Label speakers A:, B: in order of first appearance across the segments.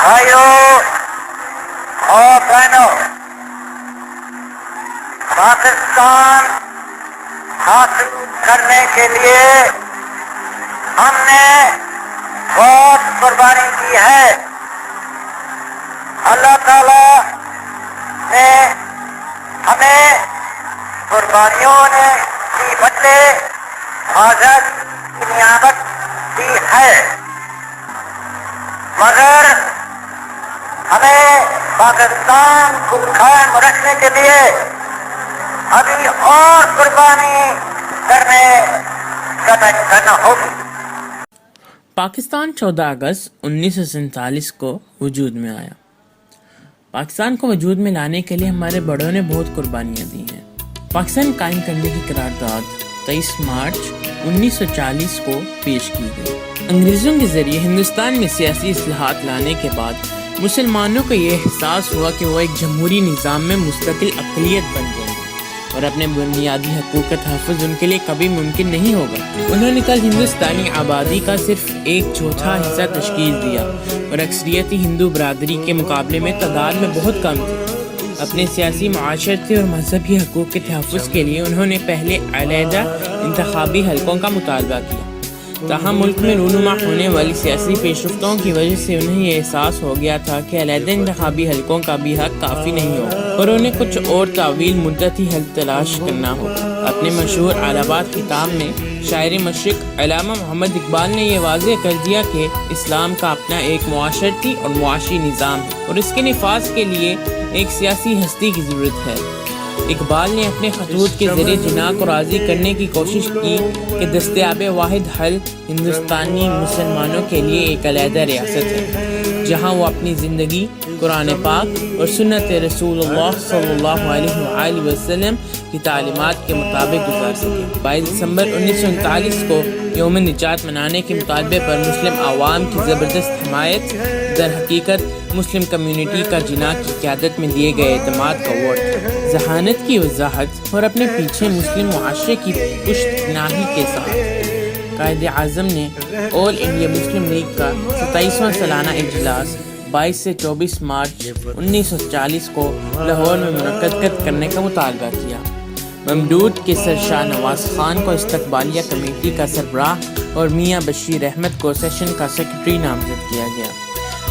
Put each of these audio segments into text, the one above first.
A: بھائیوں اور بہنوں، پاکستان حاصل کرنے کے لیے ہم نے بہت قربانی کی ہے۔ اللہ تعالیٰ نے ہمیں قربانیوں کی بدلے آزاد کی نعمت دی ہے، مگر ہمیں پاکستان کو قائم رکھنے کے لیے ابھی اور قربانی کرنا ہوگی۔
B: پاکستان 14 اگست 1947 کو وجود میں آیا۔ پاکستان کو وجود میں لانے کے لیے ہمارے بڑوں نے بہت قربانیاں دی ہیں۔ پاکستان قائم کرنے کی قرارداد 23 مارچ 1940 کو پیش کی گئی۔ انگریزوں کے ذریعے ہندوستان میں سیاسی اصلاحات لانے کے بعد مسلمانوں کو یہ احساس ہوا کہ وہ ایک جمہوری نظام میں مستقل اقلیت بن جائیں اور اپنے بنیادی حقوق کا تحفظ ان کے لیے کبھی ممکن نہیں ہوگا۔ انہوں نے کل ہندوستانی آبادی کا صرف 1/4 حصہ تشکیل دیا اور اکثریتی ہندو برادری کے مقابلے میں تعداد میں بہت کم تھی۔ اپنے سیاسی، معاشرتی اور مذہبی حقوق کے تحفظ کے لیے انہوں نے پہلے علیحدہ انتخابی حلقوں کا مطالبہ کیا۔ تاہم ملک میں رونما ہونے والی سیاسی پیش رفتوں کی وجہ سے انہیں یہ احساس ہو گیا تھا کہ علیحدہ انتخابی حلقوں کا بھی حق کافی نہیں ہوگا اور انہیں کچھ اور طویل مدتی حل تلاش کرنا ہوگا۔ اپنے مشہور الہاباد خطاب میں شاعر مشرق علامہ محمد اقبال نے یہ واضح کر دیا کہ اسلام کا اپنا ایک معاشرتی اور معاشی نظام ہے اور اس کے نفاذ کے لیے ایک سیاسی ہستی کی ضرورت ہے۔ اقبال نے اپنے خطوط کے ذریعے جناح کو راضی کرنے کی کوشش کی کہ دستیاب واحد حل ہندوستانی مسلمانوں کے لیے ایک علیحدہ ریاست ہے جہاں وہ اپنی زندگی قرآن پاک اور سنت رسول اللہ صلی اللہ علیہ وآلہ وسلم کی تعلیمات کے مطابق گزار سکے۔ 22 دسمبر 1939 کو یوم نجات منانے کے مطالبے پر مسلم عوام کی زبردست حمایت در حقیقت مسلم کمیونٹی کا جناح کی قیادت میں دیے گئے اعتماد کا ووٹ ہے۔ ذہانت کی وضاحت اور اپنے پیچھے مسلم معاشرے کی پشت پناہی کے ساتھ قائد اعظم نے آل انڈیا مسلم لیگ کا 27واں سالانہ اجلاس 22 سے 24 مارچ 1940 کو لاہور میں منعقد کرنے کا مطالبہ کیا۔ ممدود کے سر شاہ نواز خان کو استقبالیہ کمیٹی کا سربراہ اور میاں بشیر احمد کو سیشن کا سیکرٹری نامزد کیا گیا۔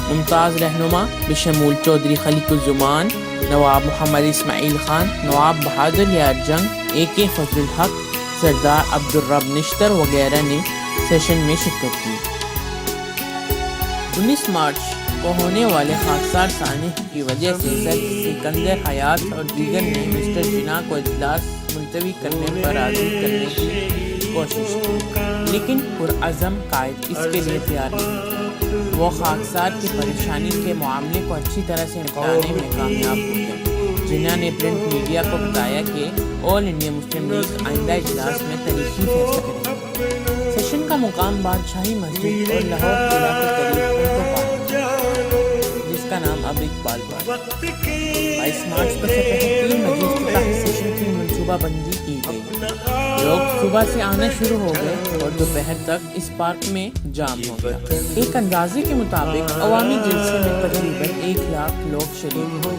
B: ممتاز رہنما بشمول چودھری خلیق الزمان، نواب محمد اسماعیل خان، نواب بہادر یار جنگ، AK فضل الحق، سردار عبدالرب نشتر وغیرہ نے سیشن میں شرکت کی۔ 19 مارچ کو ہونے والے خاکسار سانحے کی وجہ سے سر سکندر حیات اور دیگر نے مسٹر جناح کو اجلاس ملتوی کرنے پر راضی کرنے کی کوشش کی، لیکن پرعزم قائد اس کے لیے تیار نہیں تھے۔ وہ خاکسار کی پریشانی کے معاملے کو اچھی طرح سے نپٹانے میں کامیاب ہو گئے۔ جناح نے پرنٹ میڈیا کو بتایا کہ آل انڈیا مسلم لیگ آئندہ اجلاس میں تاریخی فیصلہ کرے گی۔ سیشن کا مقام بادشاہی مسجد اور لاہور قلعہ کے قریب انکو پارک، جس کا نام اب اقبال پارک۔ 22 مارچ کو سپاہی 3 بجے افتتاحی سیشن کی منصوبہ بندی کی گئی۔ لوگ صبح سے آنا شروع ہو گئے اور دوپہر تک اس پارک میں جام ہو گیا۔ ایک اندازے کے مطابق عوامی جلسے میں تقریباً 1 لاکھ لوگ شریک ہوئے۔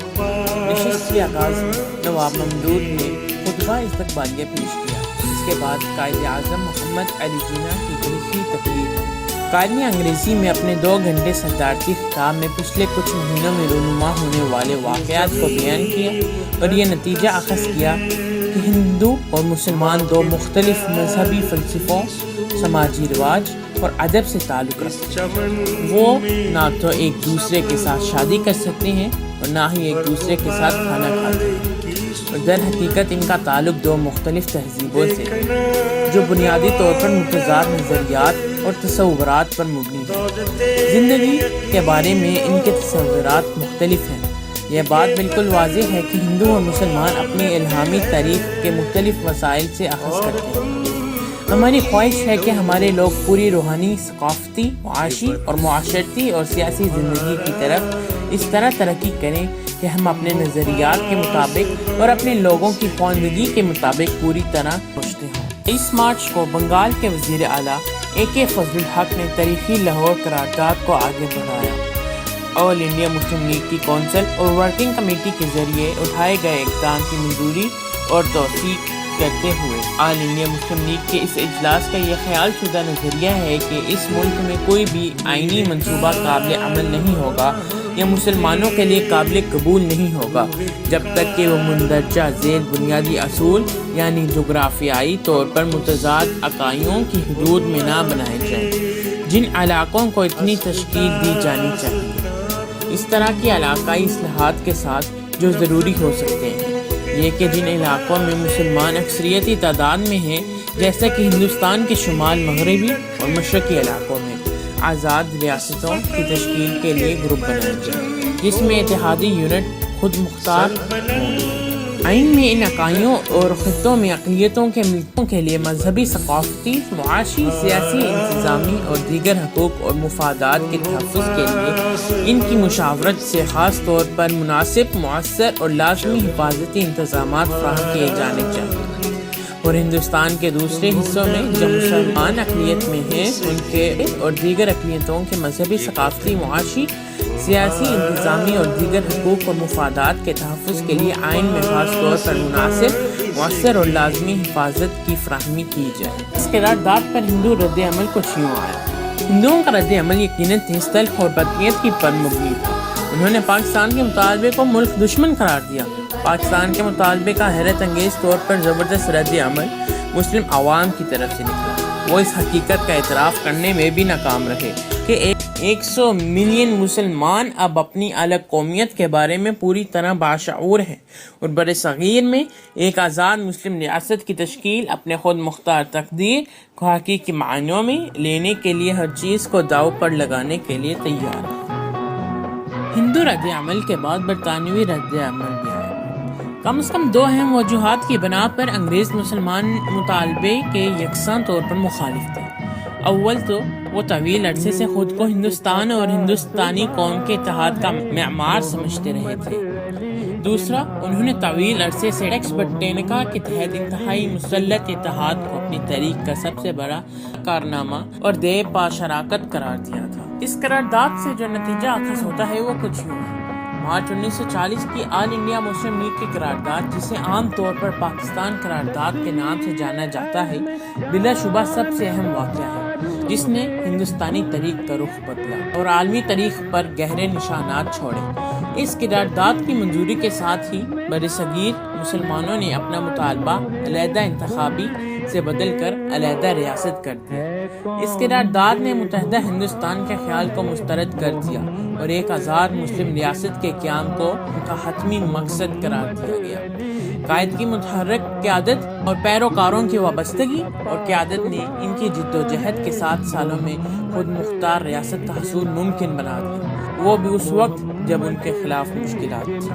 B: نشست کے آغاز میں نواب ممدود نے خطبہ استقبالیہ پیش کیا۔ اس کے بعد قائد اعظم محمد علی جناح کی تاریخی تقریر ہوئی۔ قائد نے انگریزی میں اپنے 2 گھنٹے صدارتی خطاب میں پچھلے کچھ مہینوں میں رونما ہونے والے واقعات کو بیان کیا اور یہ نتیجہ اخذ کیا کہ ہندو اور مسلمان 2 مختلف مذہبی فلسفوں، سماجی رواج اور ادب سے تعلق رکھتے ہیں۔ وہ نہ تو ایک دوسرے کے ساتھ شادی کر سکتے ہیں اور نہ ہی ایک دوسرے کے ساتھ کھانا کھاتے ہیں، اور در حقیقت ان کا تعلق 2 مختلف تہذیبوں سے ہے جو بنیادی طور پر متضاد نظریات اور تصورات پر مبنی ہے۔ زندگی کے بارے میں ان کے تصورات مختلف ہیں۔ یہ بات بالکل واضح ہے کہ ہندو اور مسلمان اپنی الہامی تاریخ کے مختلف وسائل سے اخذ کرتے ہیں۔ ہماری خواہش ہے کہ ہمارے لوگ پوری روحانی، ثقافتی، معاشی اور معاشرتی اور سیاسی زندگی کی طرف اس طرح ترقی کریں کہ ہم اپنے نظریات کے مطابق اور اپنے لوگوں کی خواندگی کے مطابق پوری طرح سوچتے ہوں۔ اس مارچ کو بنگال کے وزیر اعلیٰ AK فضل الحق نے تاریخی لاہور قرارداد کو آگے بڑھایا۔ آل انڈیا مسلم لیگ کی کونسل اور ورکنگ کمیٹی کے ذریعے اٹھائے گئے اقدام کی منظوری اور توثیق کرتے ہوئے آل انڈیا مسلم لیگ کے اس اجلاس کا یہ خیال شدہ نظریہ ہے کہ اس ملک میں کوئی بھی آئینی منصوبہ قابل عمل نہیں ہوگا یا مسلمانوں کے لیے قابل قبول نہیں ہوگا جب تک کہ وہ مندرجہ ذیل بنیادی اصول یعنی جغرافیائی طور پر متضاد عقائدوں کی حدود میں نہ بنائے جائیں جن علاقوں کو اتنی تشکیل دی جانی چاہیے، اس طرح کی علاقائی اصلاحات کے ساتھ جو ضروری ہو سکتے ہیں، یہ کہ جن علاقوں میں مسلمان اکثریتی تعداد میں ہیں جیسے کہ ہندوستان کے شمال مغربی اور مشرقی علاقوں میں آزاد ریاستوں کی تشکیل کے لیے گروپ بنائے جائیں جس میں اتحادی یونٹ خود مختار ہوں گے۔ آئین میں ان عقائدوں اور خطوں میں اقلیتوں کے ملکوں کے لیے مذہبی، ثقافتی، معاشی، سیاسی، انتظامی اور دیگر حقوق اور مفادات کے تحفظ کے لیے ان کی مشاورت سے خاص طور پر مناسب، مؤثر اور لازمی حفاظتی انتظامات فراہم کیے جانے چاہیے، اور ہندوستان کے دوسرے حصوں میں جو مسلمان اقلیت میں ہیں ان کے اور دیگر اقلیتوں کے مذہبی، ثقافتی، معاشی، سیاسی، انتظامی اور دیگر حقوق اور مفادات کے تحفظ کے لیے آئین میں خاص طور پر مناسب، مؤثر اور لازمی حفاظت کی فراہمی کی جائے۔ اس قرارداد پر ہندو رد عمل کچھ یوں آیا۔ ہندوؤں کا رد عمل یقیناً تیز تلخ اور بدنیت کی پر مبنی تھا۔ انہوں نے پاکستان کے مطالبے کو ملک دشمن قرار دیا۔ پاکستان کے مطالبے کا حیرت انگیز طور پر زبردست رد عمل مسلم عوام کی طرف سے نکلا۔ وہ اس حقیقت کا اعتراف کرنے میں بھی ناکام رہے کہ 100 ملین مسلمان اب اپنی الگ قومیت کے بارے میں پوری طرح باشعور ہیں اور بر صغیر میں ایک آزاد مسلم ریاست کی تشکیل، اپنے خود مختار تقدیر کو حقیقی معنوں میں لینے کے لیے ہر چیز کو داؤ پر لگانے کے لیے تیار ہے۔ ہندو رد عمل کے بعد برطانوی رد عمل بھی آیا۔ کم از کم دو اہم وجوہات کی بنا پر انگریز مسلمان مطالبے کے یکساں طور پر مخالف تھے۔ اول تو وہ طویل عرصے سے خود کو ہندوستان اور ہندوستانی قوم کے اتحاد کا معمار سمجھتے رہے تھے۔ دوسرا، انہوں نے طویل عرصے سے ٹیکس برٹینکا کے تحت انتہائی مسلط اتحاد کو اپنی تاریخ کا سب سے بڑا کارنامہ اور دے پا شراکت قرار دیا تھا۔ اس قرارداد سے جو نتیجہ اخذ ہوتا ہے وہ کچھ یوں ہے۔ مارچ 1940 کی آل انڈیا مسلم لیگ کی قرارداد، جسے عام طور پر پاکستان قرارداد کے نام سے جانا جاتا ہے، بلا شبہ سب سے اہم واقعہ ہے جس نے ہندوستانی تاریخ کا رخ بدلا اور عالمی تاریخ پر گہرے نشانات چھوڑے۔ اس قرارداد کی منظوری کے ساتھ ہی برصغیر مسلمانوں نے اپنا مطالبہ علیحدہ انتخابی سے بدل کر علیحدہ ریاست کر دیا۔ اس قرارداد نے متحدہ ہندوستان کے خیال کو مسترد کر دیا اور ایک آزاد مسلم ریاست کے قیام کو ان کا حتمی مقصد قرار دیا گیا۔ قائد کی متحرک قیادت اور پیروکاروں کی وابستگی اور قیادت نے ان کی جد و جہد کے 7 سالوں میں خود مختار ریاست کا حصول ممکن بنا دیا، وہ بھی اس وقت جب ان کے خلاف مشکلات تھی۔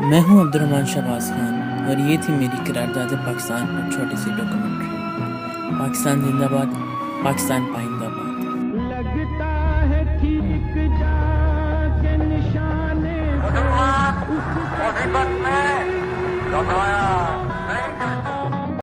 B: میں ہوں عبد الرحمن شہباز خان اور یہ تھی میری قرارداد پاکستان پر چھوٹی سی ڈاکومنٹری۔ پاکستان زندہ باد، پاکستان پائندہ باد۔
C: لگتا ہے ٹھیک جا کے نشانے
A: مسلمان مصیبت میں دبایا